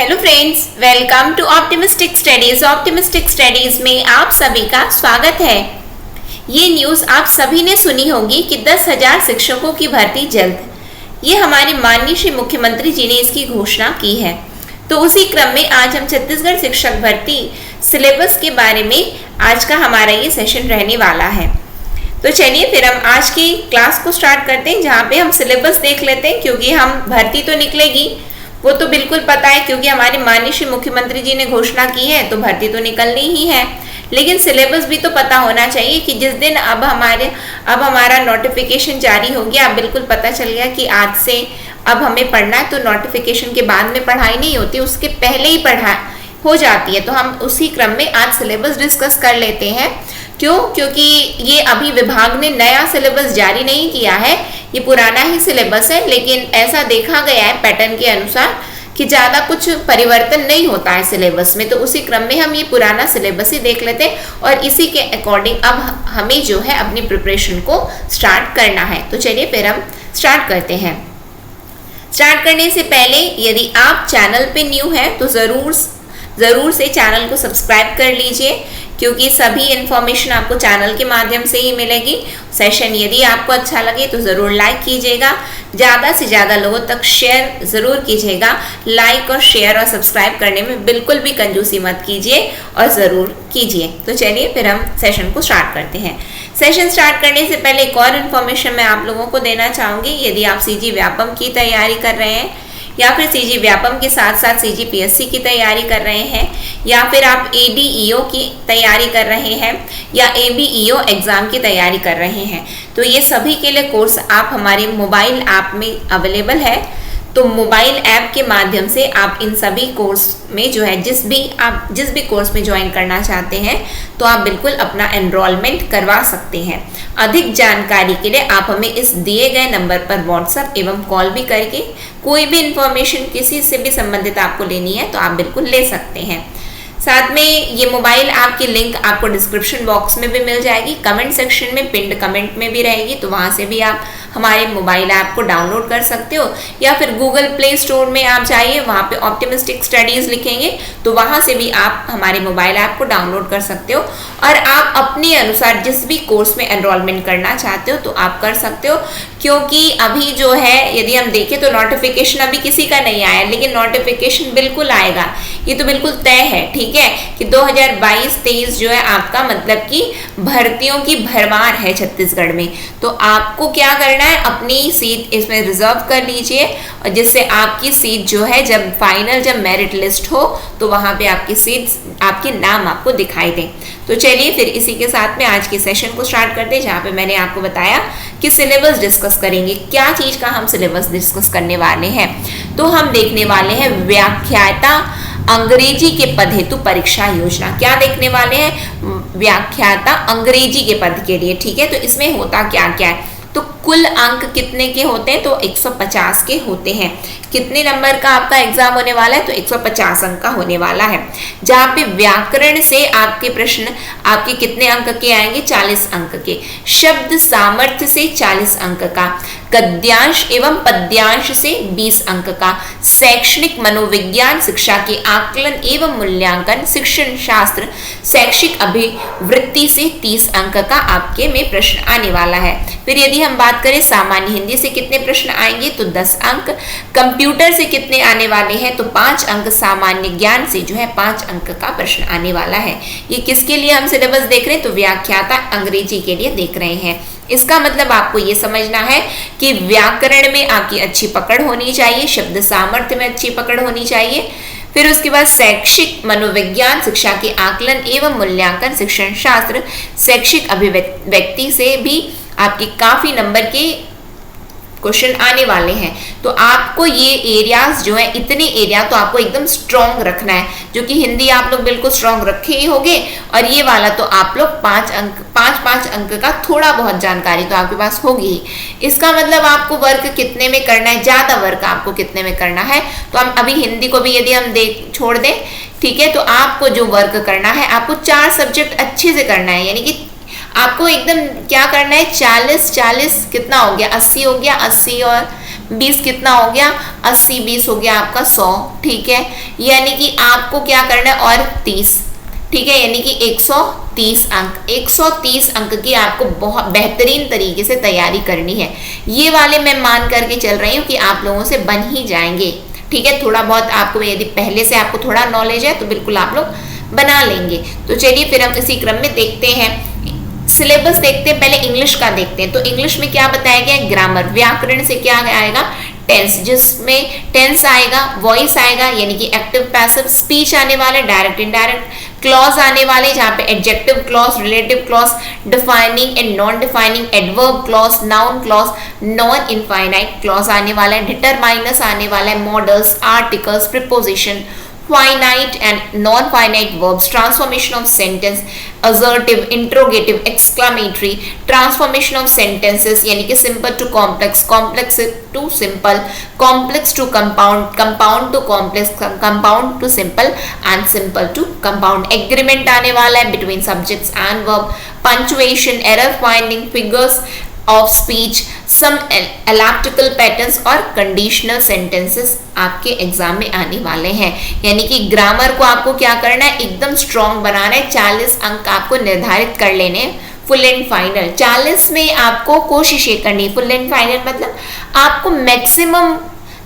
Hello friends, welcome to optimistic studies. Optimistic studies में आप सभी का स्वागत है। ये न्यूज़ आप सभी ने सुनी होगी कि 10,000 शिक्षकों की भर्ती जल्द। ये हमारे माननीय श्री मुख्यमंत्री जी ने इसकी घोषणा की है। तो उसी क्रम में आज हम छत्तीसगढ़ शिक्षक भर्ती सिलेबस के बारे में आज का हमारा ये सेशन रहने वाला है। तो चलिए फिर हम आज की क्लास को स्टार्ट करते हैं, जहाँ पे हम सिलेबस देख लेते हैं, क्योंकि हम भर्ती तो निकलेगी वो तो बिल्कुल पता है, क्योंकि हमारे माननीय श्री मुख्यमंत्री जी ने घोषणा की है तो भर्ती तो निकलनी ही है। लेकिन सिलेबस भी तो पता होना चाहिए कि जिस दिन अब हमारा नोटिफिकेशन जारी हो गया, अब बिल्कुल पता चल गया कि आज से अब हमें पढ़ना है, तो नोटिफिकेशन के बाद में पढ़ाई नहीं होती, उसके पहले ही पढ़ाई हो जाती है। तो हम उसी क्रम में आज सिलेबस डिस्कस कर लेते हैं। क्यों? क्योंकि ये अभी विभाग ने नया सिलेबस जारी नहीं किया है, ये पुराना ही सिलेबस है, लेकिन ऐसा देखा गया है पैटर्न के अनुसार कि ज़्यादा कुछ परिवर्तन नहीं होता है सिलेबस में। तो उसी क्रम में हम ये पुराना सिलेबस ही देख लेते हैं और इसी के अकॉर्डिंग अब हमें जो है अपनी प्रिपरेशन को स्टार्ट करना है। तो चलिए फिर हम स्टार्ट करते हैं। स्टार्ट करने से पहले यदि आप चैनल पे न्यू हैं तो ज़रूर से चैनल को सब्सक्राइब कर लीजिए, क्योंकि सभी इन्फॉर्मेशन आपको चैनल के माध्यम से ही मिलेगी। सेशन यदि आपको अच्छा लगे तो ज़रूर लाइक कीजिएगा, ज़्यादा से ज़्यादा लोगों तक शेयर ज़रूर कीजिएगा। लाइक और शेयर और सब्सक्राइब करने में बिल्कुल भी कंजूसी मत कीजिए और ज़रूर कीजिए। तो चलिए फिर हम सेशन को स्टार्ट करते हैं। सेशन स्टार्ट करने से पहले एक और इन्फॉर्मेशन मैं आप लोगों को देना चाहूँगी। यदि आप सीजी व्यापम की तैयारी कर रहे हैं या फिर सीजी व्यापम के साथ साथ सीजी पीएससी की तैयारी कर रहे हैं, या फिर आप एडीईओ की तैयारी कर रहे हैं या एबीईओ एग्ज़ाम की तैयारी कर रहे हैं, तो ये सभी के लिए कोर्स आप हमारे मोबाइल ऐप में अवेलेबल है। तो मोबाइल ऐप के माध्यम से आप इन सभी कोर्स में जो है जिस भी कोर्स में ज्वाइन करना चाहते हैं तो आप बिल्कुल अपना एनरोलमेंट करवा सकते हैं। अधिक जानकारी के लिए आप हमें इस दिए गए नंबर पर व्हाट्सएप एवं कॉल भी करके कोई भी इंफॉर्मेशन किसी से भी संबंधित आपको लेनी है तो आप बिल्कुल ले सकते हैं। साथ में ये मोबाइल ऐप की लिंक आपको डिस्क्रिप्शन बॉक्स में भी मिल जाएगी, कमेंट सेक्शन में पिंड कमेंट में भी रहेगी, तो वहाँ से भी आप हमारे मोबाइल ऐप को डाउनलोड कर सकते हो। या फिर गूगल प्ले स्टोर में आप जाइए, वहाँ पे ऑप्टिमिस्टिक स्टडीज़ लिखेंगे तो वहाँ से भी आप हमारे मोबाइल ऐप को डाउनलोड कर सकते हो और आप अपने अनुसार जिस भी कोर्स में एनरोलमेंट करना चाहते हो तो आप कर सकते हो। क्योंकि अभी जो है यदि हम देखें तो नोटिफिकेशन अभी किसी का नहीं आया, लेकिन नोटिफिकेशन बिल्कुल आएगा, ये तो बिल्कुल तय है, ठीक है, कि 2022-23 जो है आपका मतलब कि भर्तियों की भरमार है छत्तीसगढ़ में। तो आपको क्या करना है, अपनी सीट इसमें रिजर्व कर लीजिए, और जिससे आपकी सीट जो है जब मेरिट लिस्ट हो तो वहाँ पे आपकी सीट, आपके नाम आपको दिखाई दे। तो चलिए फिर इसी के साथ में आज के सेशन को स्टार्ट करते हैं, जहाँ पे मैंने आपको बताया कि सिलेबस डिस्कस करेंगे। क्या चीज़ का हम सिलेबस डिस्कस करने वाले हैं, तो हम देखने वाले हैं व्याख्याता अंग्रेजी के पद हेतु परीक्षा योजना। क्या देखने वाले हैं? व्याख्याता अंग्रेजी के पद के लिए, ठीक है। तो इसमें होता क्या क्या है, तो कुल अंक कितने के होते हैं, तो 150 के होते हैं। कितने नंबर का आपका एग्जाम होने वाला है, तो 150 अंक का होने वाला है। जहाँ पे व्याकरण से आपके प्रश्न आपके कितने अंक के आएंगे, 40 अंक के। शब्द सामर्थ्य से 40 अंक का, गद्यांश एवं पद्यांश से 20 अंक का, शैक्षणिक मनोविज्ञान शिक्षा के आकलन एवं मूल्यांकन शिक्षण शास्त्र शैक्षिक अभिवृत्ति से 30 अंक का आपके में प्रश्न आने वाला है। फिर यदि हम बात करें सामान्य हिंदी से कितने प्रश्न आएंगे, तो 10 अंक। कंप्यूटर से कितने आने वाले हैं, तो 5 अंक। सामान्य ज्ञान से जो है 5 अंक का प्रश्न आने वाला है। ये किसके लिए हम सिलेबस देख रहे हैं, तो व्याख्याता अंग्रेजी के लिए देख रहे हैं। इसका मतलब आपको ये समझना है कि व्याकरण में आपकी अच्छी पकड़ होनी चाहिए, शब्द सामर्थ्य में अच्छी पकड़ होनी चाहिए। फिर उसके बाद शैक्षिक मनोविज्ञान शिक्षा के आकलन एवं मूल्यांकन शिक्षण शास्त्र शैक्षिक अभिव्यक्ति से भी आपके काफी नंबर के क्वेश्चन आने वाले हैं। तो आपको ये एरियाज जो है, इतने एरिया तो आपको एकदम स्ट्रॉन्ग रखना है, जो कि हिंदी आप लोग बिल्कुल स्ट्रॉन्ग रखे ही होंगे, और ये वाला तो आप लोग 5 अंक का थोड़ा बहुत जानकारी तो आपके पास होगी ही। इसका मतलब आपको वर्क कितने में करना है, ज़्यादा वर्क आपको कितने में करना है, तो हम अभी हिंदी को भी यदि हम छोड़ दें, ठीक है, तो आपको जो वर्क करना है, आपको 4 सब्जेक्ट अच्छे से करना है। यानी कि आपको एकदम क्या करना है, 40 कितना हो गया, 80 हो गया, 80 और 20 कितना हो गया, 80, 20 हो गया आपका 100, ठीक है। यानी कि आपको क्या करना है, और 30, ठीक है, यानी कि 130 अंक, 130 अंक की आपको बहुत बेहतरीन तरीके से तैयारी करनी है। ये वाले मैं मान करके चल रही हूँ कि आप लोगों से बन ही जाएंगे, ठीक है। थोड़ा बहुत आपको, यदि पहले से आपको थोड़ा नॉलेज है तो बिल्कुल आप लोग बना लेंगे। तो चलिए फिर हम इसी क्रम में देखते हैं, सिलेबस देखते हैं। पहले इंग्लिश का देखते हैं। तो इंग्लिश में क्या बताया गया है, ग्रामर, व्याकरण से क्या आएगा, टेंस, जिसमें टेंस आएगा, वॉइस आएगा यानी कि एक्टिव पैसिव, स्पीच आने वाले, डायरेक्ट इनडायरेक्ट, क्लॉज आने वाले जहां पे adjective clause, relative clause, defining and non defining, adverb clause, noun clause, non infinite clause आने वाला है, डिटरमाइनर्स आने वाला है, models, articles, preposition, finite and non-finite verbs, transformation of sentence, assertive, interrogative, exclamatory, transformation of sentences यानी कि simple to complex, complex to simple, complex to compound, compound to complex, compound to simple and simple to compound, agreement आने वाला है between subjects and verb, punctuation, error finding, figures of speech, some elliptical patterns और conditional sentences आपके exam में आने वाले हैं। यानी कि ग्रामर को आपको क्या करना है, एकदम स्ट्रॉन्ग बनाना है। 40 अंक आपको निर्धारित कर लेने हैं, फुल एंड फाइनल। 40 में आपको कोशिश ये करनी है, फुल एंड फाइनल मतलब आपको मैक्सिमम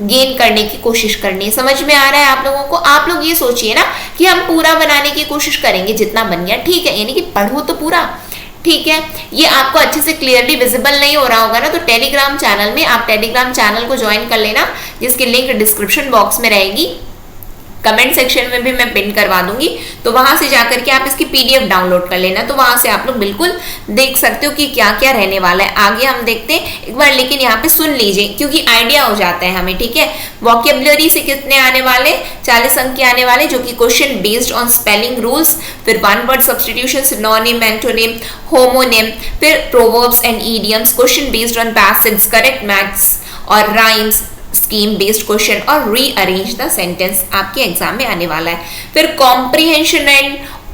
गेन करने की कोशिश करनी है। समझ में आ रहा है आप लोगों को? आप लोग ये सोचिए ना कि हम पूरा बनाने की कोशिश करेंगे, जितना बन गया ठीक है, यानी कि पढ़ो तो पूरा, ठीक है। ये आपको अच्छे से क्लियरली विजिबल नहीं हो रहा होगा ना, तो टेलीग्राम चैनल में आप टेलीग्राम चैनल को ज्वाइन कर लेना, जिसकी लिंक डिस्क्रिप्शन बॉक्स में रहेगी, कमेंट सेक्शन में भी मैं पिन करवा दूंगी। तो वहां से जाकर के आप इसकी पीडीएफ डाउनलोड कर लेना, तो वहां से आप लोग बिल्कुल देख सकते हो कि क्या क्या रहने वाला है। आगे हम देखते हैं एक बार, लेकिन यहाँ पे सुन लीजिए क्योंकि आइडिया हो जाता है हमें, ठीक है। वोकेबुलरी से कितने आने वाले, 40 अंक के आने वाले, जो कि question based on spelling rules, फिर one word substitution, synonym, antonym, homonym, फिर proverbs and idioms, question based on passage, correct maths और राइम्स, स्कीम बेस्ड क्वेश्चन और रीअरेंज द सेंटेंस आपके एग्जाम में आने वाला है। फिर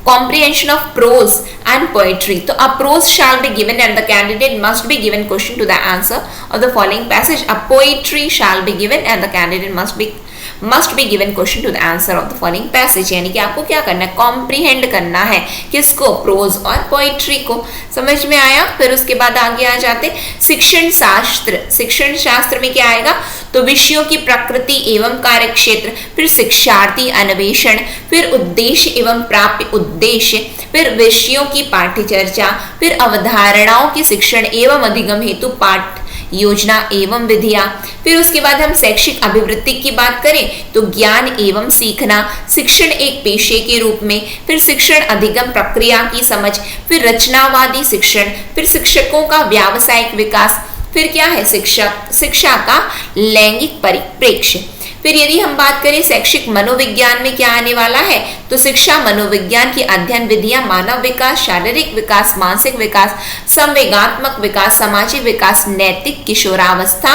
comprehension of prose and poetry. तो a prose shall be given and the candidate must be given question to the answer of the following passage. A poetry shall be given and the candidate must be given question to the answer of the following passage. यानी कि आपको क्या करना है, comprehend करना है, किसको, pros और पोइट्री को। समझ में आया? फिर उसके बाद आगे आ जाते शिक्षण शास्त्र। शिक्षण शास्त्र में क्या आएगा, तो विषयों की प्रकृति एवं कार्यक्षेत्र, फिर शिक्षार्थी अन्वेषण, फिर उद्देश्य एवं प्राप्य उद्देश्य, फिर विषयों की पाठ्यचर्चा, फिर अवधारणाओं की शिक्षण एवं अधिगम हेतु पाठ योजना एवं विधियां। फिर उसके बाद हम शैक्षिक अभिवृत्ति की बात करें तो ज्ञान एवं सीखना, शिक्षण एक पेशे के रूप में, फिर शिक्षण अधिगम प्रक्रिया की समझ, फिर रचनावादी शिक्षण, फिर शिक्षकों का व्यावसायिक विकास, फिर क्या है, शिक्षा का लैंगिक परिप्रेक्ष्य। फिर यदि हम बात करें शैक्षिक मनोविज्ञान में क्या आने वाला है, तो शिक्षा मनोविज्ञान की अध्ययन विधियां, मानव विकास, शारीरिक विकास, मानसिक विकास, संवेगात्मक विकास, सामाजिक विकास, नैतिक किशोरावस्था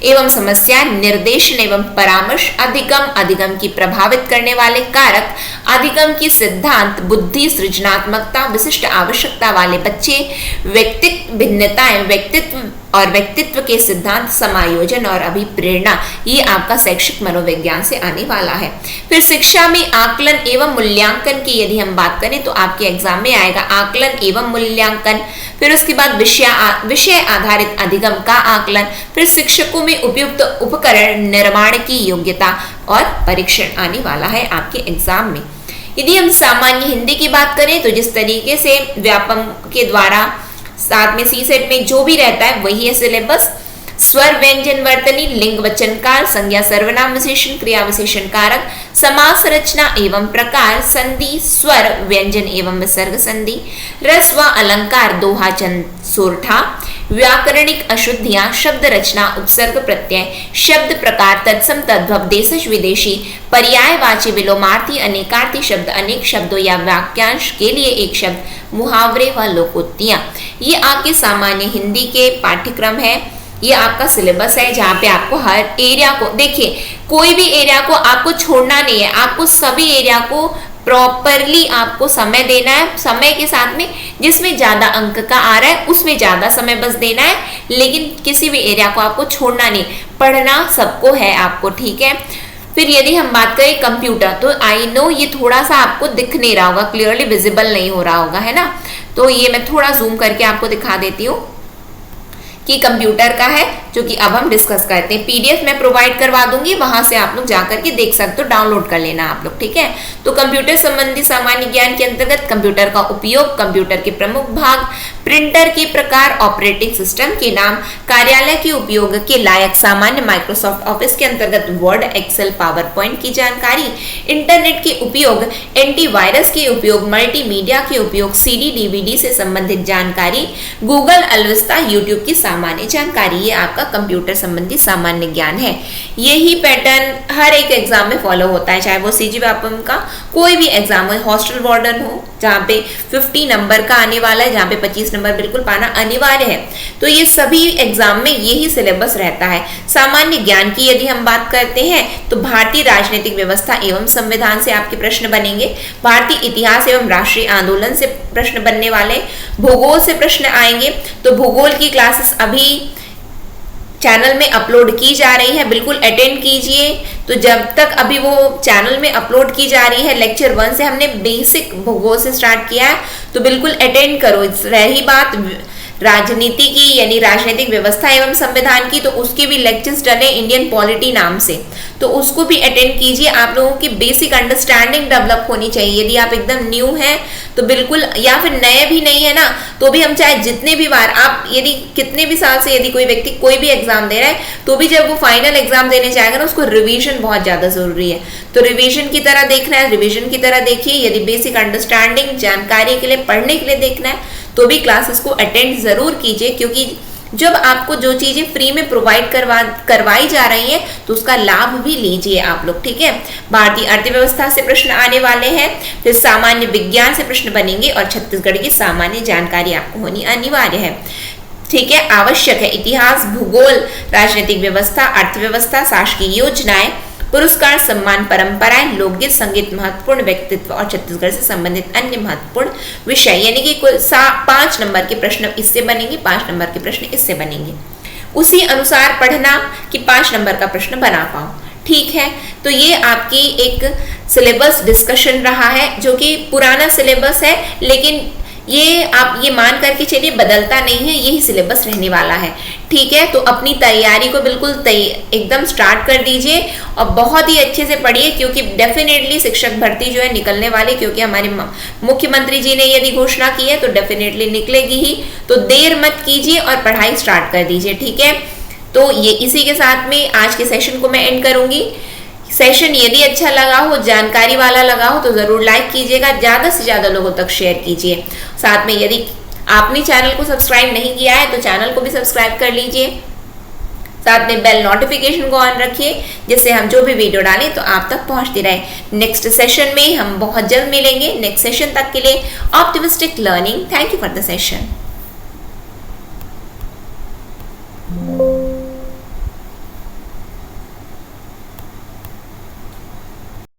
एवं समस्या निर्देशन एवं परामर्श, अधिगम की प्रभावित करने वाले कारक, अधिगम की सिद्धांत, बुद्धि, सृजनात्मकता, विशिष्ट आवश्यकता वाले बच्चे, व्यक्तित्व भिन्नताएं, व्यक्तित्व के सिद्धांत, समायोजन और अभिप्रेरणा। ये आपका शैक्षिक मनोविज्ञान से आने वाला है। फिर शिक्षा में आकलन एवं मूल्यांकन की यदि हम बात करें तो आपके एग्जाम में आएगा आकलन एवं मूल्यांकन। फिर उसके बाद विषय आधारित अधिगम का आकलन, फिर शिक्षकों में उपयुक्त उपकरण निर्माण की योग्यता और परीक्षण आने वाला है आपके एग्जाम में। यदि हम सामान्य हिंदी की बात करें तो जिस तरीके से व्यापम के द्वारा साथ में सी सेट में जो भी रहता है वही है सिलेबस। स्वर व्यंजन वर्तनी, लिंग वचन काल, संज्ञा सर्वनाम विशेषण, क्रिया विशेषण कारक, समास रचना एवं प्रकार, संधि, स्वर व्यंजन एवं विसर्ग संधि, रस व अलंकार, दोहा चंद सोरठा, व्याकरणिक अशुद्धियां, शब्द रचना, उपसर्ग प्रत्यय, शब्द प्रकार, तत्सम तद्भव, देशज विदेशी, पर्यायवाची, विलोमार्थी, अनेकार्थी शब्द, अनेक शब्दों या वाक्यांश के लिए एक शब्द, मुहावरे व लोकोक्तियां। ये आपके सामान्य हिंदी के पाठ्यक्रम है, ये आपका सिलेबस है जहाँ पे आपको हर एरिया को, देखिए कोई भी एरिया को आपको छोड़ना नहीं है, आपको सभी एरिया को प्रॉपरली आपको समय देना है, समय के साथ में जिसमें ज्यादा अंक का आ रहा है उसमें ज्यादा समय बस देना है, लेकिन किसी भी एरिया को आपको छोड़ना नहीं, पढ़ना सबको है आपको, ठीक है। फिर यदि हम बात करें कंप्यूटर, तो आई नो ये थोड़ा सा आपको दिख नहीं रहा होगा, क्लियरली विजिबल नहीं हो रहा होगा, है ना। तो ये मैं थोड़ा जूम करके आपको दिखा देती हूँ कि कंप्यूटर का है, जो कि अब हम डिस्कस करते हैं। पीडीएफ मैं प्रोवाइड करवा दूंगी, वहां से आप लोग जाकर के देख सकते हो, डाउनलोड कर लेना आप लोग, ठीक है। तो कंप्यूटर संबंधी सामान्य ज्ञान के अंतर्गत कंप्यूटर का उपयोग, कंप्यूटर के प्रमुख भाग, प्रिंटर के प्रकार, ऑपरेटिंग सिस्टम के नाम, कार्यालय के उपयोग के लायक सामान्य, माइक्रोसॉफ्ट ऑफिस के अंतर्गत वर्ड, एक्सेल, पावर पॉइंट की जानकारी, इंटरनेट के उपयोग, एंटीवायरस के उपयोग, मल्टीमीडिया के उपयोग, सीडी डीवीडी से संबंधित जानकारी, गूगल, अलविस्ता, यूट्यूब की सामान्य जानकारी। ये आपका कंप्यूटर संबंधी सामान्य ज्ञान है। यही पैटर्न हर एक एग्जाम में फॉलो होता है, चाहे वो सीजीपीएफएम का कोई भी एग्जाम हो, हॉस्टल वार्डन हो, जहाँ पे 50 नंबर का आने वाला है, जहाँ पे 25 नंबर बिल्कुल पाना अनिवार्य है। तो ये सभी एग्जाम में यही सिलेबस रहता है। सामान्य ज्ञान की यदि हम बात करते हैं तो भारतीय राजनीतिक व्यवस्था एवं संविधान से आपके प्रश्न बनेंगे, भारतीय इतिहास एवं राष्ट्रीय आंदोलन से प्रश्न बनने वाले, भूगोल से प्रश्न आएंगे। तो भूगोल की क्लासेस अभी चैनल में अपलोड की जा रही है, बिल्कुल अटेंड कीजिए। तो जब तक अभी वो चैनल में अपलोड की जा रही है, लेक्चर 1 से हमने बेसिक भूगोल से स्टार्ट किया है, तो बिल्कुल अटेंड करो। रही बात राजनीति की, यानी राजनीतिक व्यवस्था एवं संविधान की, तो उसके भी लेक्चर्स डले इंडियन पॉलिटी नाम से, तो उसको भी अटेंड कीजिए। आप लोगों की बेसिक अंडरस्टैंडिंग डेवलप होनी चाहिए। यदि आप एकदम न्यू हैं तो बिल्कुल, या फिर नए भी नहीं है ना, तो भी हम चाहे जितने भी बार आप, यदि कितने भी साल से यदि कोई व्यक्ति कोई भी एग्जाम दे रहा है, तो भी जब वो फाइनल एग्जाम देने जाएगा ना, उसको रिवीजन बहुत ज्यादा जरूरी है। तो रिवीजन की तरह देखना है, रिवीजन की तरह देखिए। यदि बेसिक अंडरस्टैंडिंग जानकारी के लिए, पढ़ने के लिए देखना है, तो भी क्लासेस को अटेंड जरूर कीजिए, क्योंकि जब आपको जो चीजें फ्री में प्रोवाइड करवाई जा रही है, तो उसका लाभ भी लीजिए आप लोग, ठीक है। भारतीय अर्थव्यवस्था से प्रश्न आने वाले हैं, फिर सामान्य विज्ञान से प्रश्न बनेंगे, और छत्तीसगढ़ की सामान्य जानकारी आपको होनी अनिवार्य है, ठीक है, आवश्यक है। इतिहास, भूगोल, राजनीतिक व्यवस्था, अर्थव्यवस्था, शासकीय योजनाएं, पुरस्कार, सम्मान, परंपराएं, लोकगीत, संगीत, महत्वपूर्ण व्यक्तित्व और छत्तीसगढ़ से संबंधित अन्य महत्वपूर्ण विषय, यानी कि कुल 5 नंबर के प्रश्न इससे बनेंगे, 5 नंबर के प्रश्न इससे बनेंगे। उसी अनुसार पढ़ना कि 5 नंबर का प्रश्न बना पाओ, ठीक है। तो ये आपकी एक सिलेबस डिस्कशन रहा है, जो कि पुराना सिलेबस है, लेकिन ये आप ये मान करके चलिए बदलता नहीं है, यही सिलेबस रहने वाला है, ठीक है। तो अपनी तैयारी को बिल्कुल एकदम स्टार्ट कर दीजिए और बहुत ही अच्छे से पढ़िए, क्योंकि डेफिनेटली शिक्षक भर्ती जो है निकलने वाली, क्योंकि हमारे मुख्यमंत्री जी ने यदि घोषणा की है तो डेफिनेटली निकलेगी ही। तो देर मत कीजिए और पढ़ाई स्टार्ट कर दीजिए, ठीक है। तो ये इसी के साथ में आज के सेशन को मैं एंड करूंगी। सेशन यदि अच्छा लगा हो, जानकारी वाला लगा हो, तो जरूर लाइक कीजिएगा, ज्यादा से ज्यादा लोगों तक शेयर कीजिए। साथ में यदि आपने चैनल को सब्सक्राइब नहीं किया है तो चैनल को भी सब्सक्राइब कर लीजिए, साथ में बेल नोटिफिकेशन को ऑन रखिए, जिससे हम जो भी वीडियो डालें तो आप तक पहुंचती रहे। नेक्स्ट सेशन में हम बहुत जल्द मिलेंगे। नेक्स्ट सेशन तक के लिए optimistic learning. Thank you for the session.